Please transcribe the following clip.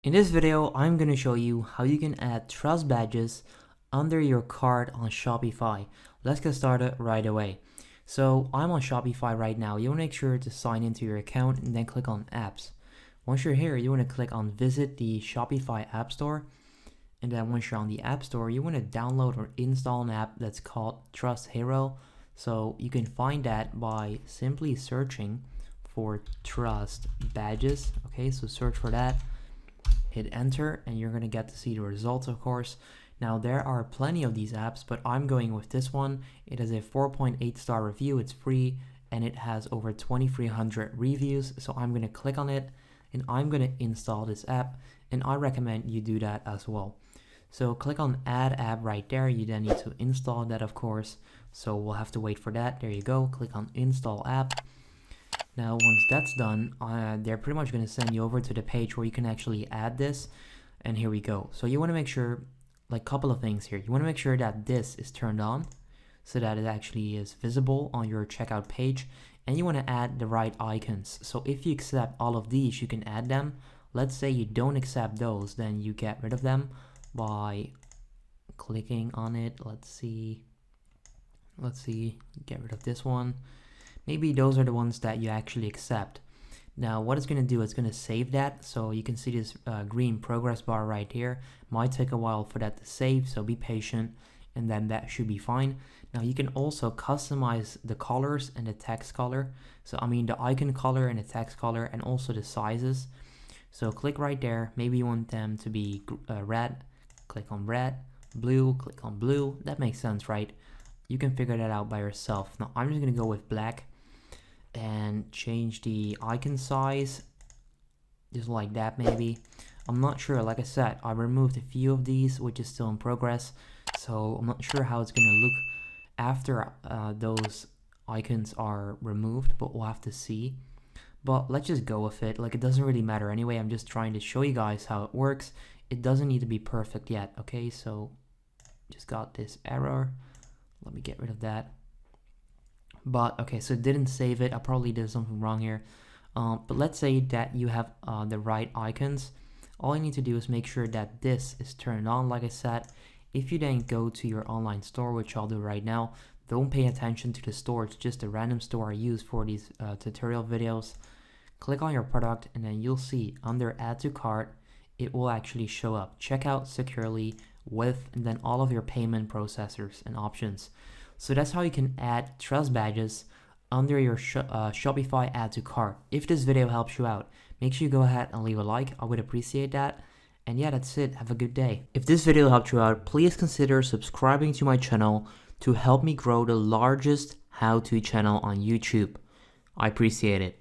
In this video, I'm going to show you how you can add trust badges under your cart on Shopify. Let's get started right away. So I'm on Shopify right now. You want to make sure to sign into your account and then click on apps. Once you're here, you want to click on visit the Shopify App Store. And then once you're on the App Store, you want to download or install an app that's called Trust Hero. So you can find that by simply searching for trust badges. Okay, so search for that. Hit enter and you're going to get to see the results, of course. Now there are plenty of these apps, but I'm going with this one. It has a 4.8 star review, it's free, and it has over 2,300 reviews. So I'm going to click on it and I'm going to install this app, and I recommend you do that as well. So click on add app right there. You then need to install that, of course. So we'll have to wait for that. There you go. Click on install app. Now, once that's done, they're pretty much going to send you over to the page where you can actually add this. And here we go. So you want to make sure, like, a couple of things here. You want to make sure that this is turned on so that it actually is visible on your checkout page. And you want to add the right icons. So if you accept all of these, you can add them. Let's say you don't accept those, then you get rid of them by clicking on it. Let's see, get rid of this one. Maybe those are the ones that you actually accept. Now what it's going to do, it's going to save that. So you can see this green progress bar right here. Might take a while for that to save, so be patient, and then that should be fine. Now you can also customize the colors and the text color. So I mean the icon color and the text color, and also the sizes. So click right there. Maybe you want them to be red. Click on red. Blue, click on blue. That makes sense, right? You can figure that out by yourself. Now I'm just going to go with black and change the icon size just like that. Maybe, I'm not sure. Like I said, I removed a few of these, which is still in progress, so I'm not sure how it's gonna look after those icons are removed, but we'll have to see. But let's just go with it. Like, it doesn't really matter anyway. I'm just trying to show you guys how it works. It doesn't need to be perfect yet. Okay, so just got this error. Let me get rid of that. But okay, so it didn't save it. I probably did something wrong here. But let's say that you have the right icons. All you need to do is make sure that this is turned on, like I said. If you then go to your online store, which I'll do right now, don't pay attention to the store. It's just a random store I use for these tutorial videos. Click on your product and then you'll see under add to cart, it will actually show up checkout securely with, and then all of your payment processors and options. So that's how you can add trust badges under your Shopify add to cart. If this video helps you out, make sure you go ahead and leave a like. I would appreciate that. And yeah, that's it. Have a good day. If this video helped you out, please consider subscribing to my channel to help me grow the largest how-to channel on YouTube. I appreciate it.